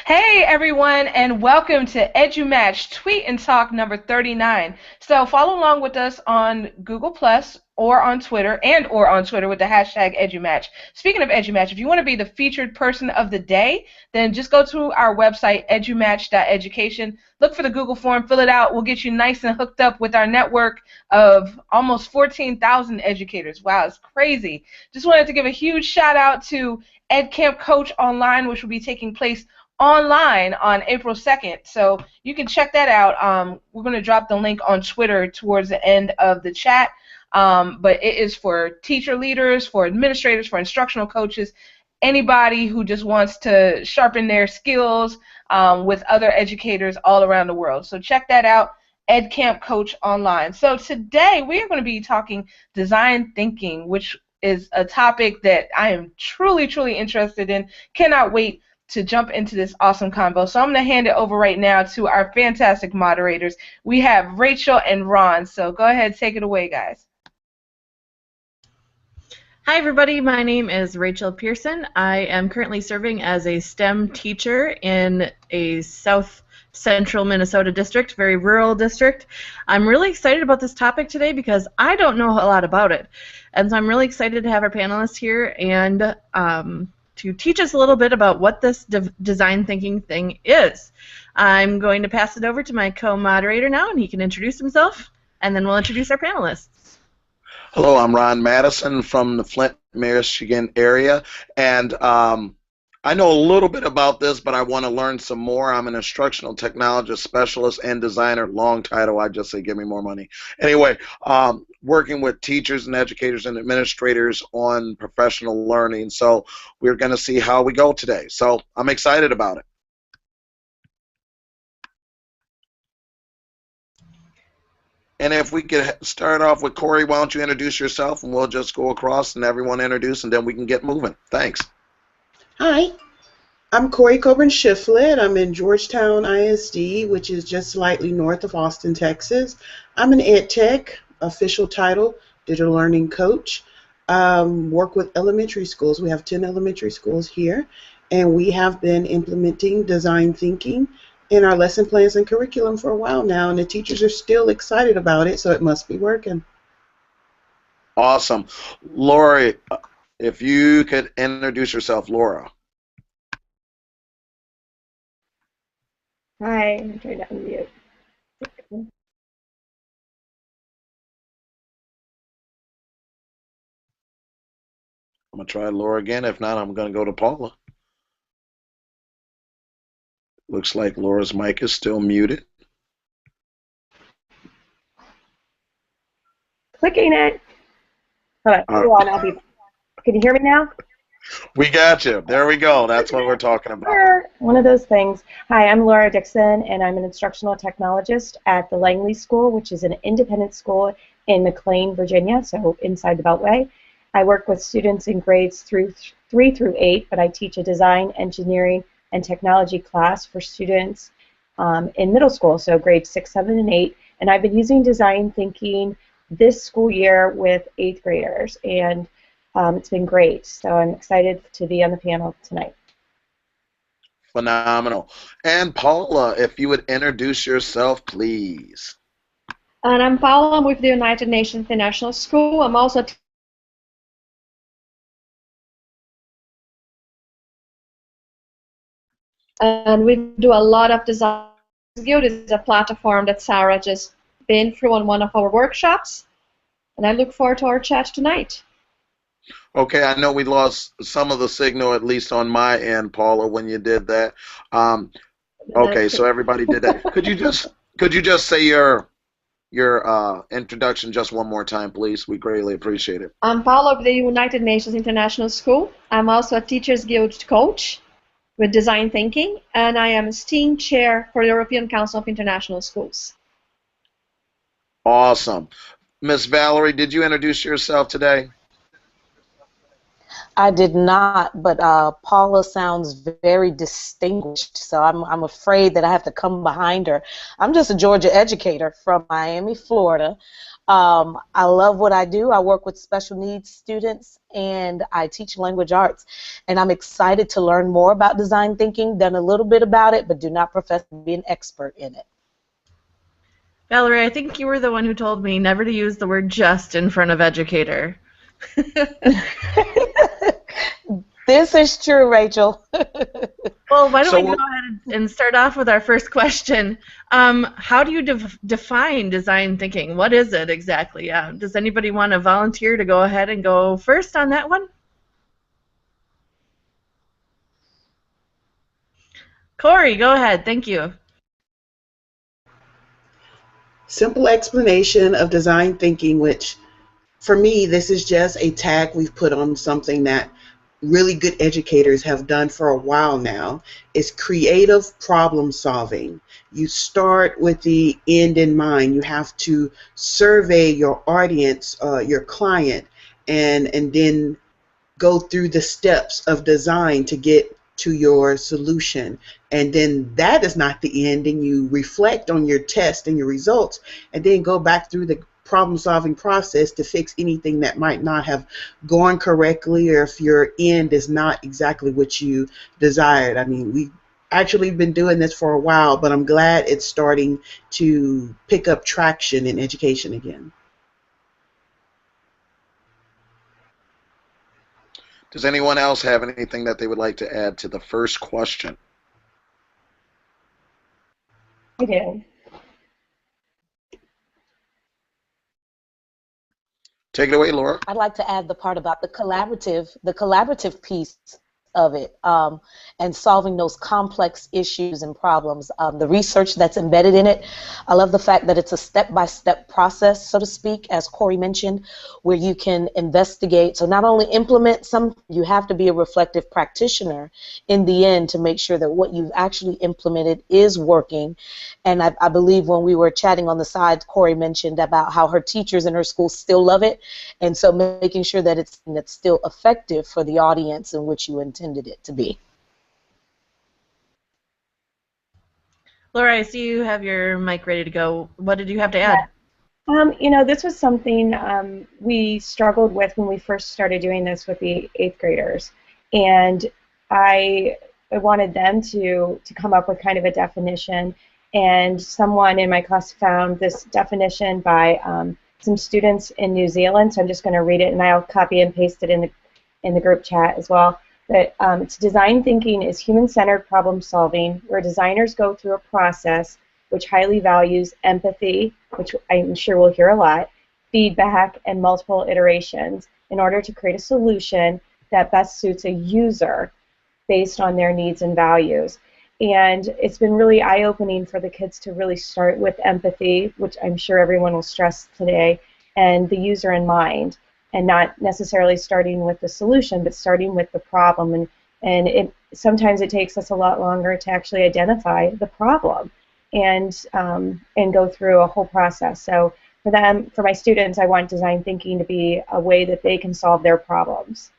Hey everyone, and welcome to EduMatch Tweet and Talk number 39. So follow along with us on Google Plus or on Twitter with the hashtag EduMatch. Speaking of EduMatch, if you want to be the featured person of the day, then just go to our website edumatch.education. Look for the Google form, fill it out. We'll get you nice and hooked up with our network of almost 14,000 educators. Wow, it's crazy. Just wanted to give a huge shout out to EdCamp Coach Online, which will be taking place online on April 2nd. So you can check that out. We're going to drop the link on Twitter towards the end of the chat. But it is for teacher leaders, for administrators, for instructional coaches, anybody who just wants to sharpen their skills with other educators all around the world. So check that out, EdCamp Coach Online. So today we are going to be talking design thinking, which is a topic that I am truly, truly interested in. Cannot wait to jump into this awesome convo. So I'm going to hand it over right now to our fantastic moderators. We have Rachel and Ron. So go ahead, take it away, guys. Hi everybody, my name is Rachel Pierson. I am currently serving as a STEM teacher in a South Central Minnesota district, very rural district. I'm really excited about this topic today because I don't know a lot about it. And so I'm really excited to have our panelists here and to teach us a little bit about what this design thinking thing is. I'm going to pass it over to my co-moderator now, and he can introduce himself, and then we'll introduce our panelists. Hello, I'm Ron Madison from the Flint, Michigan area, and I know a little bit about this, but I want to learn some more. I'm an instructional technologist specialist and designer. Long title, I just say give me more money. Anyway, working with teachers and educators and administrators on professional learning. So we're going to see how we go today. So I'm excited about it. And if we could start off with Cori, why don't you introduce yourself, and we'll just go across and everyone introduce, and then we can get moving. Thanks. Hi, I'm Cori Coburn Shiflett. I'm in Georgetown ISD, which is just slightly north of Austin, Texas. I'm an ed tech, official title, digital learning coach. Work with elementary schools. We have 10 elementary schools here, and we have been implementing design thinking in our lesson plans and curriculum for a while now, and the teachers are still excited about it, so it must be working. Awesome. Laura, if you could introduce yourself, Laura. Hi, I'm trying to unmute. I'm going to try Laura again. If not, I'm going to go to Paula. Looks like Laura's mic is still muted. Clicking it. Hold on, I'll be. Can you hear me now? We got you. There we go. That's what we're talking about. One of those things. Hi, I'm Laura Dixon, and I'm an instructional technologist at the Langley School, which is an independent school in McLean, Virginia, so inside the Beltway. I work with students in grades 3 through 8, but I teach a design, engineering, and technology class for students in middle school, so grades 6, 7, and 8. And I've been using design thinking this school year with 8th graders, and it's been great. So I'm excited to be on the panel tonight. Phenomenal. And Paula, if you would introduce yourself, please. And I'm Paula. I'm with the United Nations International School. I'm also and we do a lot of design. Guild is a platform that Sarah just been through on one of our workshops, and I look forward to our chat tonight. Okay, I know we lost some of the signal, at least on my end, Paula, when you did that. Okay, so everybody did that. Could you just say your introduction just one more time, please? We greatly appreciate it. I'm Paula of the United Nations International School. I'm also a Teachers Guild coach with design thinking, and I am a STEAM chair for the European Council of International Schools. Awesome. Miss Valerie, did you introduce yourself today? I did not, but Paula sounds very distinguished, so I'm afraid that I have to come behind her. I'm just a Georgia educator from Miami, Florida. I love what I do. I work with special needs students, and I teach language arts. And I'm excited to learn more about design thinking, done a little bit about it, but do not profess to be an expert in it. Valerie, I think you were the one who told me never to use the word just in front of educator. This is true, Rachel. Well, why don't we go ahead and start off with our first question. How do you define design thinking? What is it exactly? Does anybody want to volunteer to go ahead and go first on that one? Cori, go ahead. Thank you. Simple explanation of design thinking, which for me, this is just a tag we've put on something that really good educators have done for a while now, is creative problem solving. You start with the end in mind. You have to survey your audience, your client, and then go through the steps of design to get to your solution. And then that is not the end, and you reflect on your test and your results, and then go back through the problem-solving process to fix anything that might not have gone correctly, or if your end is not exactly what you desired. I mean, we've actually been doing this for a while, but I'm glad it's starting to pick up traction in education again. Does anyone else have anything that they would like to add to the first question? I do. Take it away, Laura. I'd like to add the part about the collaborative piece of it, and solving those complex issues and problems. The research that's embedded in it, I love the fact that it's a step-by-step process, so to speak, as Cori mentioned, where you can investigate. So not only implement some, you have to be a reflective practitioner in the end to make sure that what you've actually implemented is working. And I believe when we were chatting on the side, Cori mentioned about how her teachers in her school still love it, and so making sure that it's still effective for the audience in which you intended it to be. Laura, I see you have your mic ready to go. What did you have to add? You know, this was something we struggled with when we first started doing this with the 8th graders, and I wanted them to come up with kind of a definition, and someone in my class found this definition by some students in New Zealand, so I'm just going to read it, and I'll copy and paste it in the group chat as well. That it's design thinking is human-centered problem solving where designers go through a process which highly values empathy, which I'm sure we'll hear a lot, feedback, and multiple iterations in order to create a solution that best suits a user based on their needs and values. And it's been really eye-opening for the kids to really start with empathy, which I'm sure everyone will stress today, and the user in mind, and not necessarily starting with the solution, but starting with the problem. And sometimes it takes us a lot longer to actually identify the problem and go through a whole process. So for them, for my students, I want design thinking to be a way that they can solve their problems.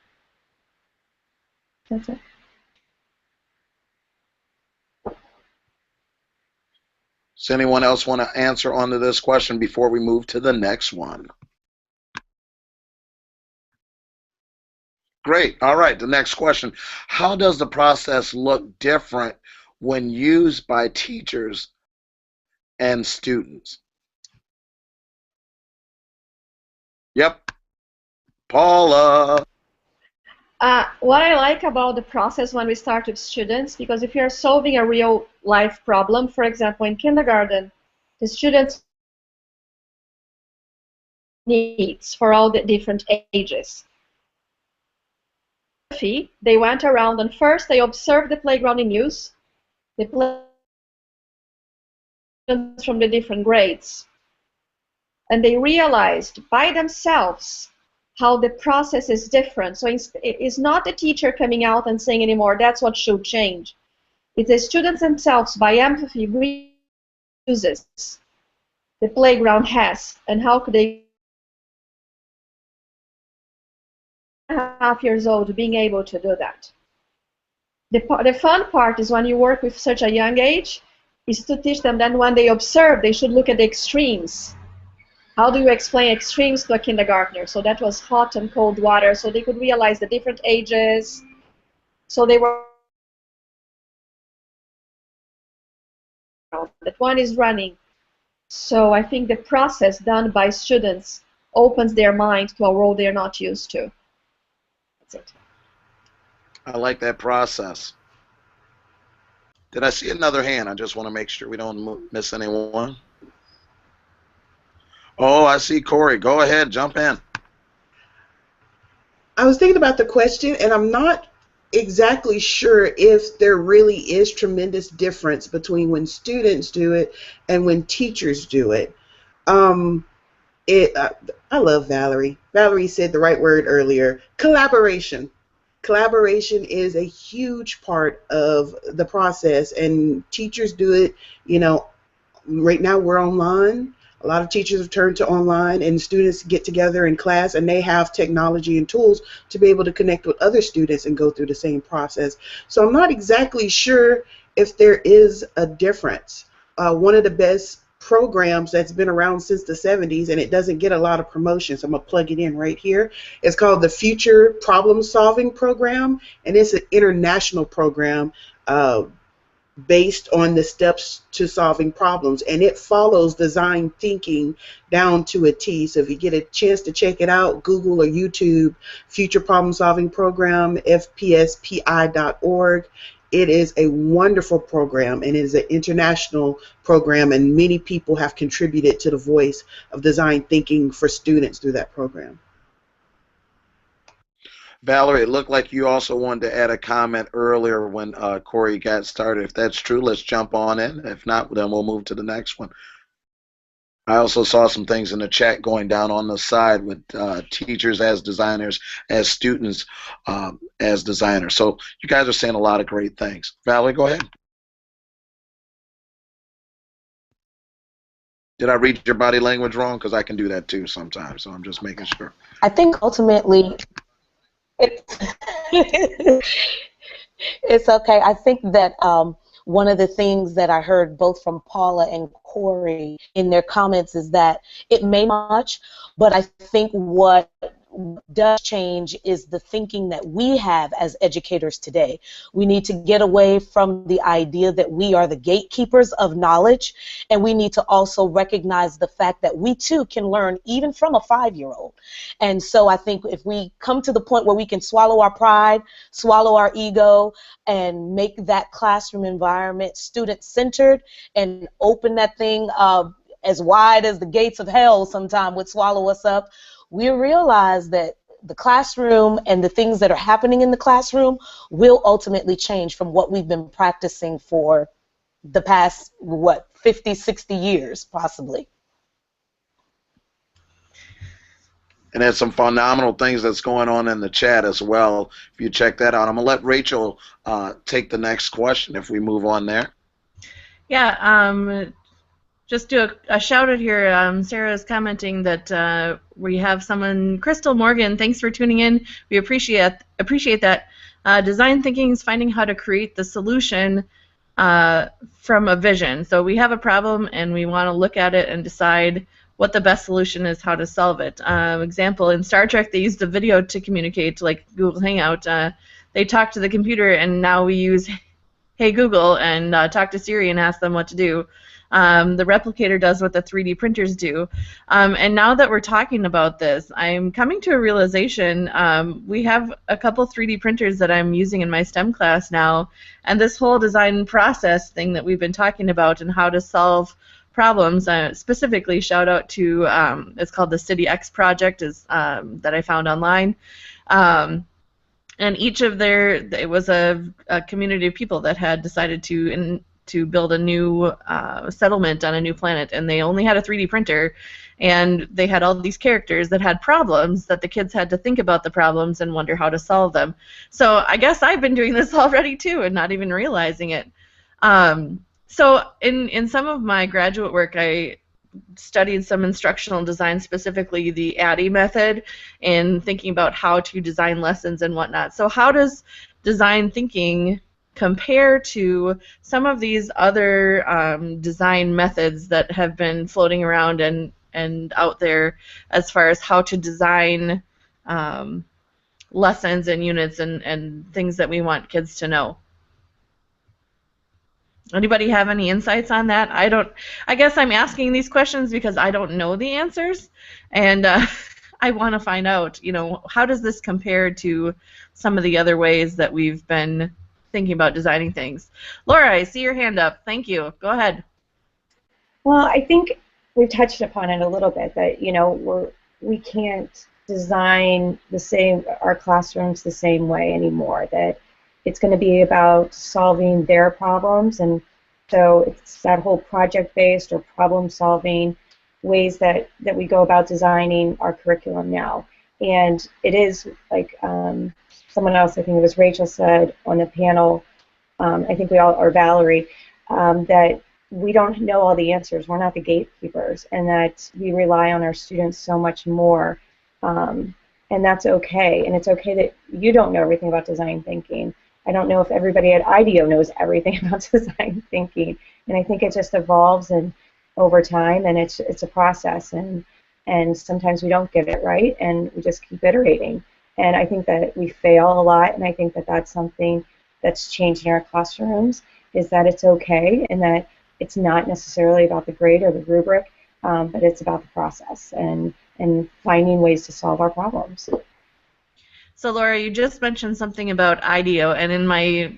That's it. Does anyone else want to answer onto this question before we move to the next one? Great. All right, the next question. How does the process look different when used by teachers and students? Yep. Paula. What I like about the process when we start with students, because if you're solving a real life problem, for example, in kindergarten, the students needs for all the different ages. They went around and first they observed the playground in use, the playgrounds from the different grades, and they realized by themselves how the process is different. So it's not the teacher coming out and saying anymore, that's what should change. It's the students themselves, by empathy, uses the playground has, and how could they 1.5 years old being able to do that. The fun part is when you work with such a young age, is to teach them that when they observe, they should look at the extremes. How do you explain extremes to a kindergartner? So that was hot and cold water, so they could realize the different ages. So they were that one is running. So I think the process done by students opens their mind to a world they're not used to. That's it. I like that process. Did I see another hand? I just want to make sure we don't miss anyone. Oh, I see Cori. Go ahead, jump in. I was thinking about the question, and I'm not exactly sure if there really is tremendous difference between when students do it and when teachers do it. I love Valerie. Valerie said the right word earlier. Collaboration. Collaboration is a huge part of the process, and teachers do it. You know, right now we're online. A lot of teachers have turned to online, and students get together in class, and they have technology and tools to be able to connect with other students and go through the same process. So I'm not exactly sure if there is a difference. One of the best programs that's been around since the 70s, and it doesn't get a lot of promotion, so I'm going to plug it in right here. It's called the Future Problem Solving Program, and it's an international program based on the steps to solving problems, and it follows design thinking down to a T. So if you get a chance to check it out, Google or YouTube Future Problem Solving Program, fpspi.org. It is a wonderful program, and it is an international program, and many people have contributed to the voice of design thinking for students through that program. Valerie, it looked like you also wanted to add a comment earlier when Cori got started. If that's true, let's jump on in. If not, then we'll move to the next one. I also saw some things in the chat going down on the side with teachers as designers, as students as designers. So you guys are saying a lot of great things. Valerie, go ahead. Did I read your body language wrong? Because I can do that too sometimes, so I'm just making sure. I think ultimately it's okay. I think that one of the things that I heard both from Paula and Cori in their comments is that it may much, but I think what does change is the thinking that we have as educators today. We need to get away from the idea that we are the gatekeepers of knowledge, and we need to also recognize the fact that we too can learn even from a 5-year-old. And so I think if we come to the point where we can swallow our pride, swallow our ego, and make that classroom environment student-centered and open that thing as wide as the gates of hell sometime would swallow us up, we realize that the classroom and the things that are happening in the classroom will ultimately change from what we've been practicing for the past, 50, 60 years, possibly. And there's some phenomenal things that's going on in the chat as well. If you check that out, I'm going to let Rachel take the next question if we move on there. Yeah, just do a shout out here. Sarah's commenting that we have someone, Crystal Morgan. Thanks for tuning in. We appreciate that. Design thinking is finding how to create the solution from a vision. So we have a problem and we want to look at it and decide what the best solution is, how to solve it. Example, in Star Trek, they used a video to communicate, like Google Hangout. They talk to the computer, and now we use Hey Google and talk to Siri and ask them what to do. The replicator does what the 3D printers do. And now that we're talking about this, I'm coming to a realization. We have a couple 3D printers that I'm using in my STEM class now, and this whole design process thing that we've been talking about and how to solve problems, specifically shout out to, it's called the City X project that I found online. And each of it was a community of people that had decided to build a new settlement on a new planet, and they only had a 3D printer, and they had all these characters that had problems that the kids had to think about the problems and wonder how to solve them. So I guess I've been doing this already too and not even realizing it. So in some of my graduate work, studied some instructional design, specifically the ADDIE method, and thinking about how to design lessons and whatnot. So how does design thinking compare to some of these other design methods that have been floating around and out there as far as how to design lessons and units and things that we want kids to know? Anybody have any insights on that? I guess I'm asking these questions because I don't know the answers, and I want to find out, how does this compare to some of the other ways that we've been thinking about designing things? Laura, I see your hand up. Thank you. Go ahead. Well, I think we've touched upon it a little bit, that we can't design our classrooms the same way anymore, that it's going to be about solving their problems, and so it's that whole project-based or problem-solving ways that we go about designing our curriculum now. And it is like someone else, I think it was Rachel, said on the panel, I think we all, or Valerie, that we don't know all the answers. We're not the gatekeepers, and that we rely on our students so much more. And that's okay. And it's okay that you don't know everything about design thinking. I don't know if everybody at IDEO knows everything about design thinking. And I think it just evolves over time, and it's a process. And sometimes we don't get it right, and we just keep iterating. And I think that we fail a lot, and I think that that's something that's changed in our classrooms, is that it's okay, and that it's not necessarily about the grade or the rubric, but it's about the process and finding ways to solve our problems. So Laura, you just mentioned something about IDEO, and in my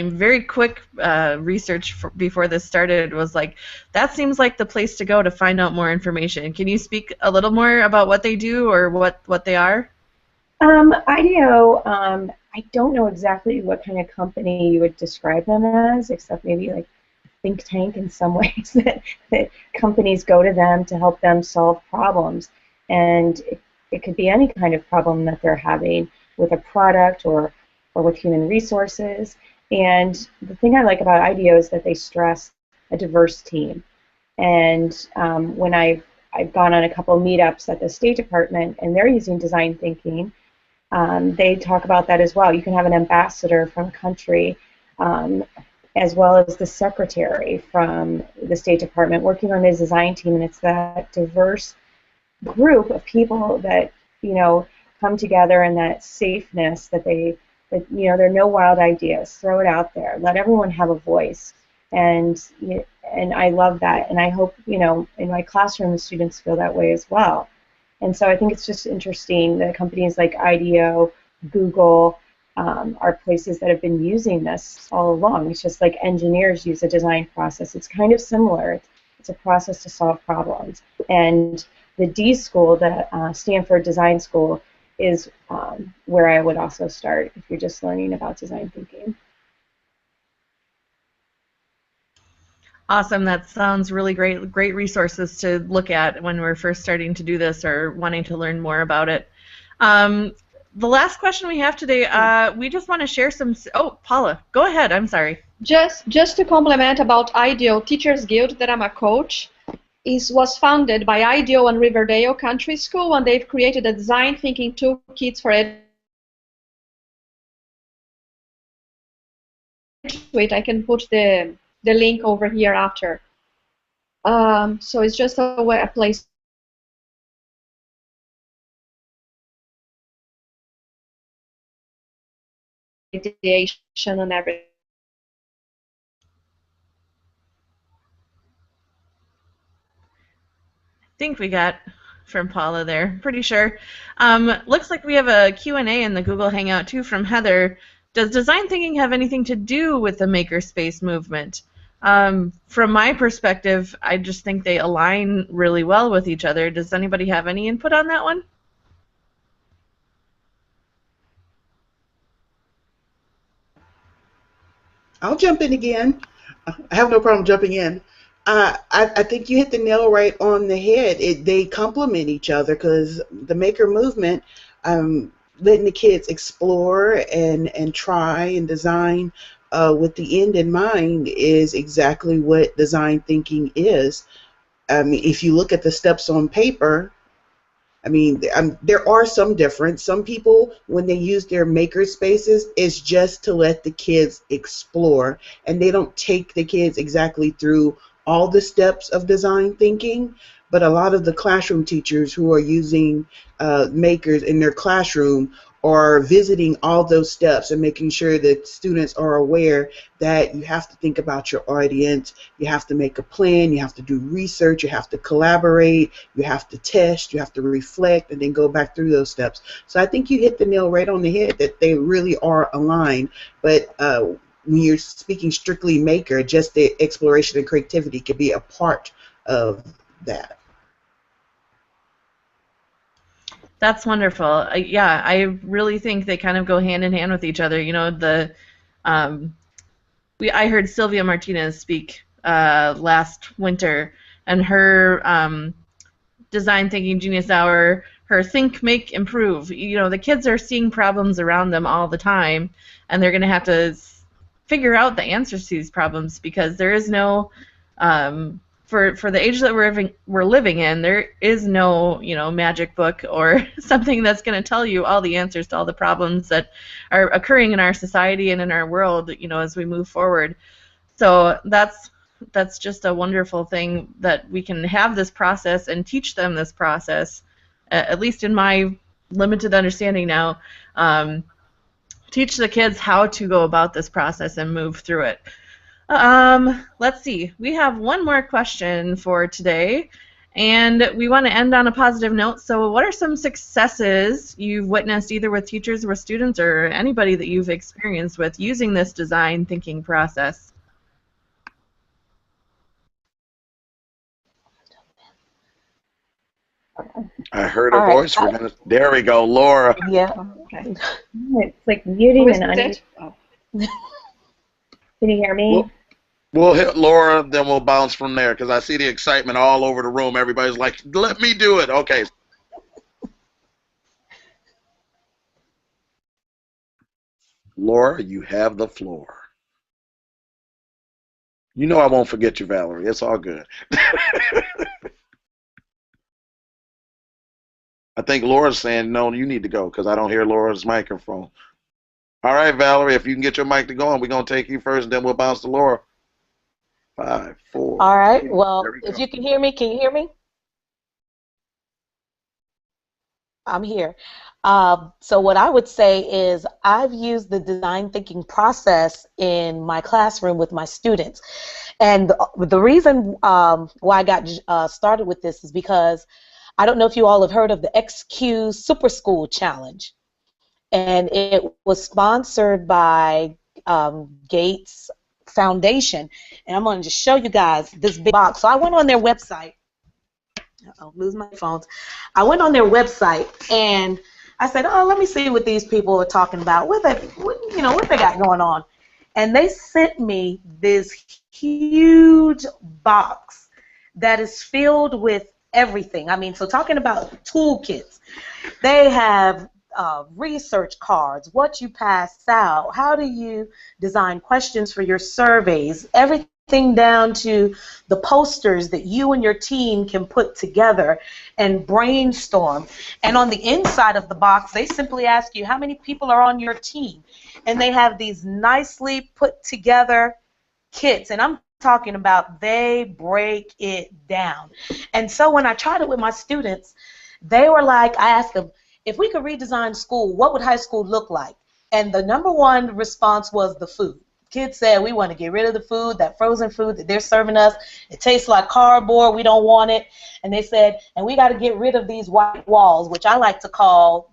very quick research before this started was like, that seems like the place to go to find out more information. Can you speak a little more about what they do or what they are? IDEO, I don't know exactly what kind of company you would describe them as, except maybe like think tank in some ways, that companies go to them to help them solve problems. And it could be any kind of problem that they're having with a product or with human resources. And the thing I like about IDEO is that they stress a diverse team. And when I've gone on a couple meetups at the State Department, and they're using design thinking, they talk about that as well. You can have an ambassador from a country, as well as the secretary from the State Department working on a design team, and it's that diverse group of people that come together, and that safeness that there are no wild ideas. Throw it out there. Let everyone have a voice, and I love that, and I hope in my classroom the students feel that way as well. And so I think it's just interesting that companies like IDEO, Google, are places that have been using this all along. It's just like engineers use a design process. It's kind of similar. It's a process to solve problems. And the D School, the Stanford Design School, is where I would also start if you're just learning about design thinking. Awesome. That sounds really great. Great resources to look at when we're first starting to do this or wanting to learn more about it. The last question we have today, we just want to share some. Oh, Paula, go ahead. I'm sorry. Just to compliment about IDEO Teachers Guild, that I'm a coach, was founded by IDEO and Riverdale Country School, and they've created a design thinking toolkits for Wait, I can put the link over here after. So it's just a place. And everything. I think we got from Paula there, pretty sure. Looks like we have a Q&A in the Google Hangout too from Heather. Does design thinking have anything to do with the makerspace movement? From my perspective, I just think they align really well with each other. Does anybody have any input on that one? I'll jump in again. I have no problem jumping in. I think you hit the nail right on the head. They complement each other, because the maker movement, letting the kids explore and try and design with the end in mind, is exactly what design thinking is. I mean, if you look at the steps on paper, I mean, there are some difference. Some people, when they use their maker spaces, it's just to let the kids explore, and they don't take the kids exactly through all the steps of design thinking. But a lot of the classroom teachers who are using makers in their classroom are visiting all those steps and making sure that students are aware that you have to think about your audience, you have to make a plan, you have to do research, you have to collaborate, you have to test, you have to reflect, and then go back through those steps. So I think you hit the nail right on the head that they really are aligned. But when you're speaking strictly maker, just the exploration and creativity could be a part of that. That's wonderful. Yeah, I really think they kind of go hand in hand with each other. You know, I heard Sylvia Martinez speak last winter, and her design thinking genius hour, her think, make, improve. You know, the kids are seeing problems around them all the time, and they're going to have to figure out the answers to these problems, because there is no for the age that we're living in, there is no, you know, magic book or something that's going to tell you all the answers to all the problems that are occurring in our society and in our world, you know, as we move forward. So that's just a wonderful thing that we can have this process and teach them this process, at least in my limited understanding now. Teach the kids how to go about this process and move through it. Let's see. We have one more question for today, and we want to end on a positive note. So what are some successes you've witnessed either with teachers or students or anybody that you've experienced with using this design thinking process? I heard a voice. There we go, Laura. Yeah. Okay. It's like muting and unmuting. Oh. Can you hear me? We'll hit Laura, then we'll bounce from there, because I see the excitement all over the room. Everybody's like, let me do it. Okay. Laura, you have the floor. You know I won't forget you, Valerie. It's all good. I think Laura's saying, no, you need to go, because I don't hear Laura's microphone. All right, Valerie, if you can get your mic to go on, we're going to take you first, and then we'll bounce to Laura. 5, 4. All right. Well, if you can hear me? I'm here. So what I would say is I've used the design thinking process in my classroom with my students. And the reason why I got started with this is because I don't know if you all have heard of the XQ Super School Challenge. And it was sponsored by Gates Foundation. And I'm going to just show you guys this big box. So I went on their website. Uh-oh, lose my phones. I went on their website and I said, oh, let me see what these people are talking about. What they got going on. And they sent me this huge box that is filled with everything. I mean, so talking about toolkits, they have research cards, what you pass out, how do you design questions for your surveys, everything down to the posters that you and your team can put together and brainstorm. And on the inside of the box, they simply ask you how many people are on your team. And they have these nicely put together kits, and I'm talking about they break it down. And so when I tried it with my students, they were like, I asked them, if we could redesign school, what would high school look like? And the number one response was the food. Kids said, we want to get rid of the food, that frozen food that they're serving us. It tastes like cardboard. We don't want it. And they said, and we got to get rid of these white walls, which I like to call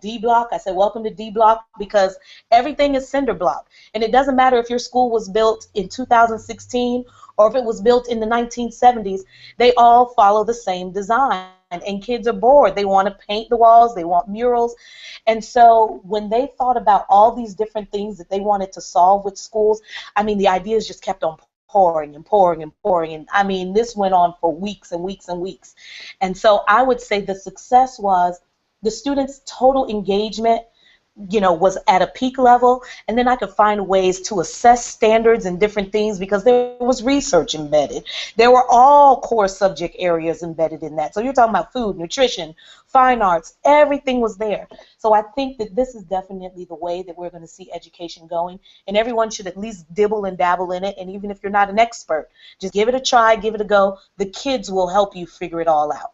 D block. I said, welcome to D block, because everything is cinder block. And it doesn't matter if your school was built in 2016 or if it was built in the 1970s, they all follow the same design. And kids are bored. They want to paint the walls. They want murals. And so when they thought about all these different things that they wanted to solve with schools, I mean, the ideas just kept on pouring and pouring and pouring. And I mean, this went on for weeks and weeks and weeks. And so I would say the success was the students' total engagement was at a peak level, and then I could find ways to assess standards and different things because there was research embedded. There were all core subject areas embedded in that. So you're talking about food, nutrition, fine arts, everything was there. So I think that this is definitely the way that we're going to see education going, and everyone should at least dibble and dabble in it, and even if you're not an expert, just give it a try, give it a go. The kids will help you figure it all out.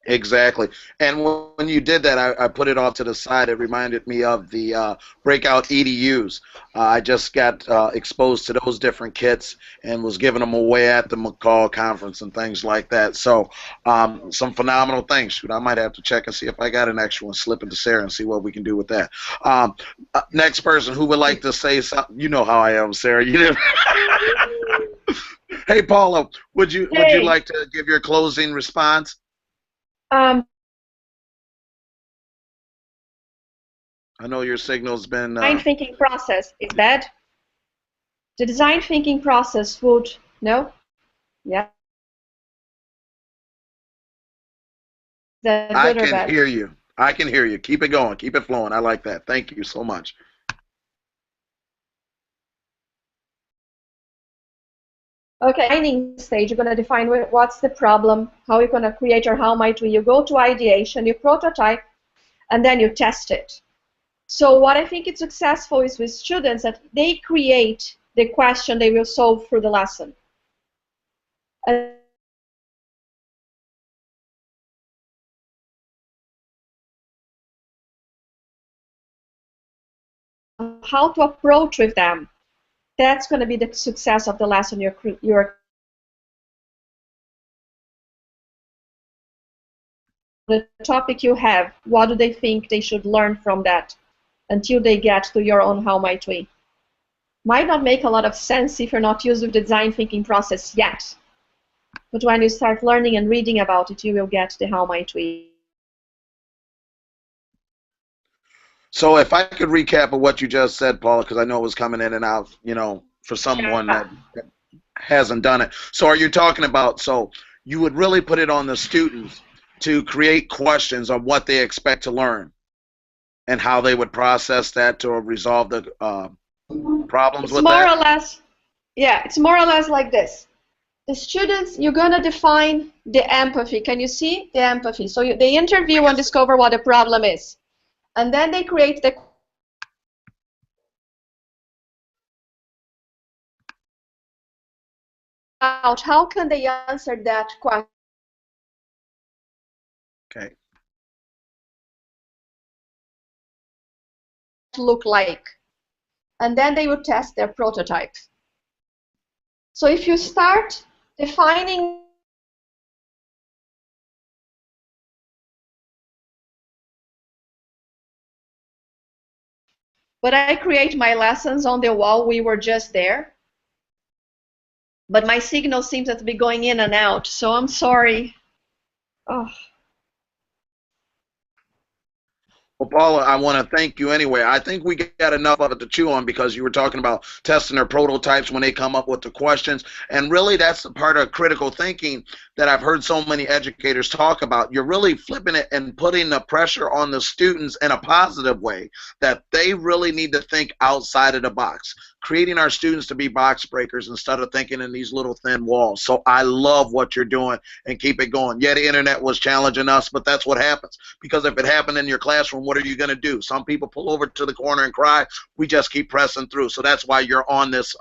Exactly. And when you did that, I put it off to the side. It reminded me of the breakout EDUs. I just got exposed to those different kits and was giving them away at the McCall conference and things like that. So some phenomenal things. Shoot, I might have to check and see if I got an extra one, slip it to Sarah and see what we can do with that. Next person who would like to say something. You know how I am, Sarah. You know. Hey, Paula, would you like to give your closing response? I know your signal's been... Design thinking process is bad. The design thinking process would... No? Yeah. Is that good or bad? I can hear you. I can hear you. Keep it going. Keep it flowing. I like that. Thank you so much. Okay, designing stage, you're going to define what's the problem, how you're going to create or how might we. You go to ideation, you prototype, and then you test it. So what I think is successful is with students that they create the question they will solve through the lesson. And how to approach with them. That's going to be the success of the lesson you're the topic you have. What do they think they should learn from that until they get to your own how might we? Might not make a lot of sense if you're not used with the design thinking process yet. But when you start learning and reading about it, you will get the how might we. So if I could recap of what you just said, Paula, because I know it was coming in and out, for someone that hasn't done it. So are you talking about, so you would really put it on the students to create questions on what they expect to learn and how they would process that to resolve the problems with that? More or less, yeah, it's more or less like this. The students, you're going to define the empathy. Can you see the empathy? So they interview and discover what the problem is. And then they create the out. How can they answer that question? Okay. Look like. And then they would test their prototype. So if you start defining but I create my lessons on the wall. We were just there. But my signal seems to be going in and out, so I'm sorry. Oh. Well, Paula, I want to thank you anyway. I think we got enough of it to chew on because you were talking about testing their prototypes when they come up with the questions. And really, that's the part of critical thinking that I've heard so many educators talk about. You're really flipping it and putting the pressure on the students in a positive way that they really need to think outside of the box, creating our students to be box breakers instead of thinking in these little thin walls. So I love what you're doing and keep it going. Yeah, the internet was challenging us, but that's what happens. Because if it happened in your classroom, what are you going to do? Some people pull over to the corner and cry. We just keep pressing through. So that's why you're on this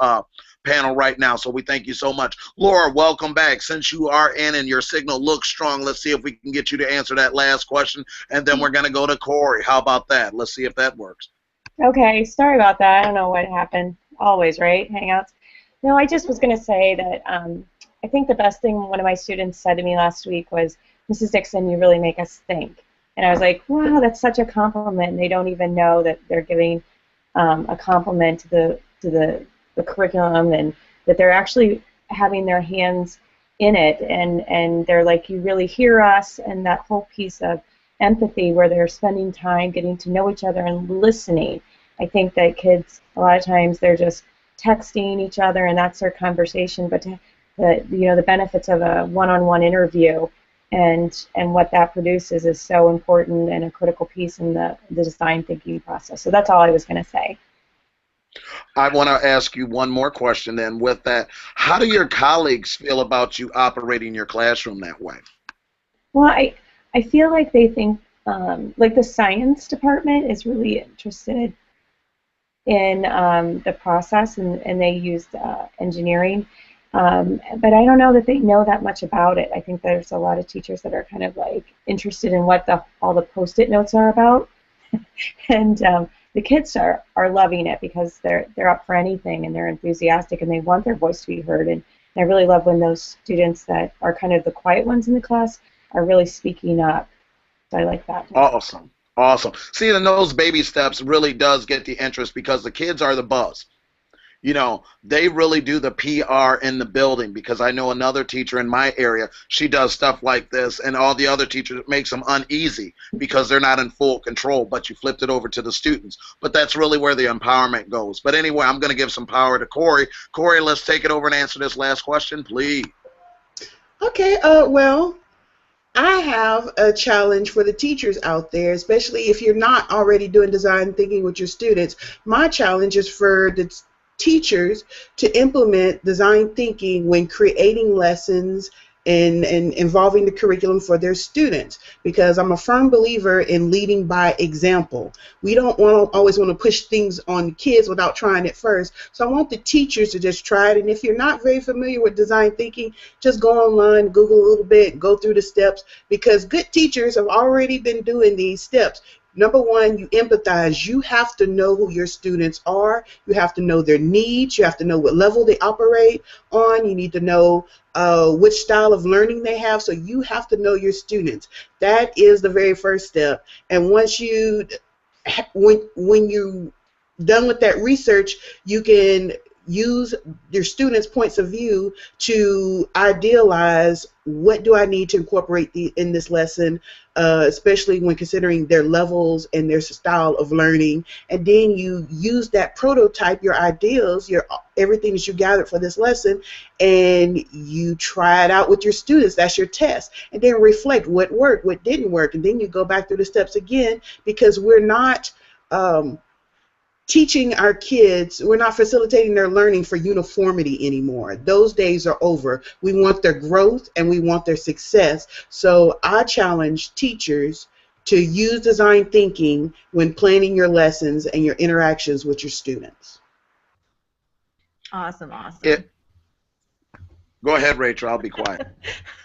panel right now. So we thank you so much. Laura, welcome back. Since you are in and your signal looks strong, let's see if we can get you to answer that last question. And then we're going to go to Cori. How about that? Let's see if that works. Okay, sorry about that. I don't know what happened. Always, right? Hangouts. No, I just was going to say that I think the best thing one of my students said to me last week was, Mrs. Dixon, you really make us think. And I was like, wow, that's such a compliment. And they don't even know that they're giving a compliment to the curriculum and that they're actually having their hands in it. And they're like, you really hear us, and that whole piece of empathy where they're spending time getting to know each other and listening. I think that kids, a lot of times, they're just texting each other and that's their conversation. But the benefits of a one-on-one interview and what that produces is so important and a critical piece in the design thinking process. So that's all I was going to say. I want to ask you one more question then with that. How do your colleagues feel about you operating your classroom that way? Well, I feel like they think, like the science department is really interested in the process, and they used engineering. But I don't know that they know that much about it. I think there's a lot of teachers that are kind of like interested in what all the Post-it notes are about, and the kids are loving it because they're up for anything and they're enthusiastic and they want their voice to be heard. And I really love when those students that are kind of the quiet ones in the class are really speaking up. So I like that. Awesome. Awesome. See, and those baby steps really does get the interest because the kids are the buzz. You know, they really do the PR in the building, because I know another teacher in my area, she does stuff like this, and all the other teachers, it makes them uneasy because they're not in full control, but you flipped it over to the students. But that's really where the empowerment goes. But anyway, I'm going to give some power to Cori. Cori, let's take it over and answer this last question, please. Okay, well, I have a challenge for the teachers out there, especially if you're not already doing design thinking with your students. My challenge is for the teachers to implement design thinking when creating lessons and involving the curriculum for their students, because I'm a firm believer in leading by example. We don't always want to push things on kids without trying it first. So I want the teachers to just try it, and if you're not very familiar with design thinking, just go online, Google a little bit, go through the steps, because good teachers have already been doing these steps. Number one, you empathize. You have to know who your students are. You have to know their needs. You have to know what level they operate on. You need to know which style of learning they have. So you have to know your students. That is the very first step. And once you, when you're done with that research, you can use your students' points of view to idealize what do I need to incorporate in this lesson, especially when considering their levels and their style of learning. And then you use that prototype, your ideals, everything that you gathered for this lesson, and you try it out with your students. That's your test. And then reflect what worked, what didn't work, and then you go back through the steps again, because we're not teaching our kids, we're not facilitating their learning for uniformity anymore. Those days are over. We want their growth and we want their success. So I challenge teachers to use design thinking when planning your lessons and your interactions with your students. Awesome, awesome. Go ahead, Rachel. I'll be quiet.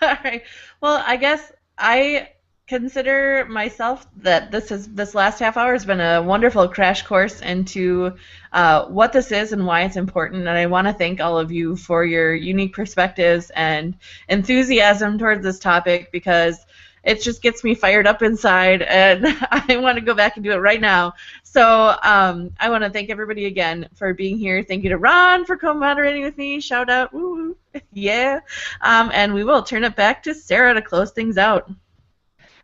All right. Well, I guess I consider myself that this last half hour has been a wonderful crash course into what this is and why it's important, and I want to thank all of you for your unique perspectives and enthusiasm towards this topic, because it just gets me fired up inside, and I want to go back and do it right now. So I want to thank everybody again for being here. Thank you to Ron for co-moderating with me. Shout out. Woo. Yeah. And we will turn it back to Sarah to close things out.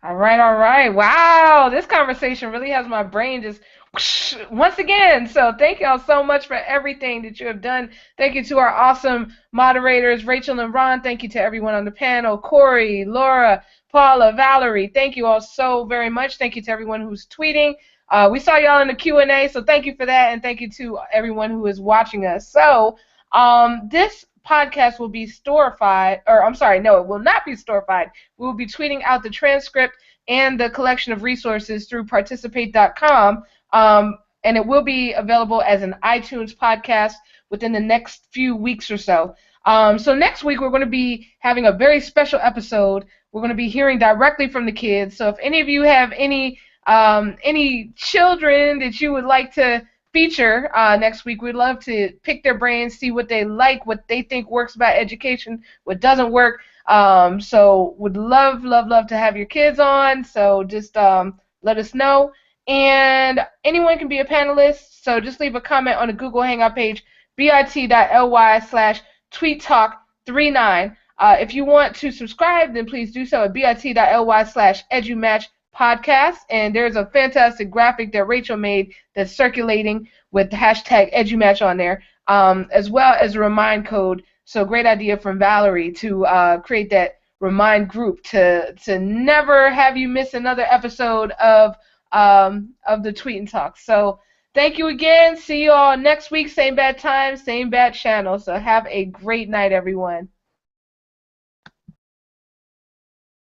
All right, all right. Wow, this conversation really has my brain just whoosh, once again. So thank y'all so much for everything that you have done. Thank you to our awesome moderators, Rachel and Ron. Thank you to everyone on the panel, Cori, Laura, Paula, Valerie. Thank you all so very much. Thank you to everyone who's tweeting. We saw y'all in the Q&A, so thank you for that, and thank you to everyone who is watching us. So this podcast will be storified, or I'm sorry, no, it will not be storified. We will be tweeting out the transcript and the collection of resources through participate.com, and it will be available as an iTunes podcast within the next few weeks or so. So next week we're going to be having a very special episode. We're going to be hearing directly from the kids. So if any of you have any children that you would like to feature next week, we'd love to pick their brains, see what they like, what they think works about education, what doesn't work. So would love to have your kids on. So just let us know. And anyone can be a panelist. So just leave a comment on the Google Hangout page, bit.ly/tweettalk39. If you want to subscribe, then please do so at bit.ly/edumatch podcast, and there's a fantastic graphic that Rachel made that's circulating with the hashtag EduMatch on there, as well as a remind code. So great idea from Valerie to create that remind group to never have you miss another episode of the Tweet and Talk. So thank you again. See you all next week. Same bad time, same bad channel. So have a great night, everyone.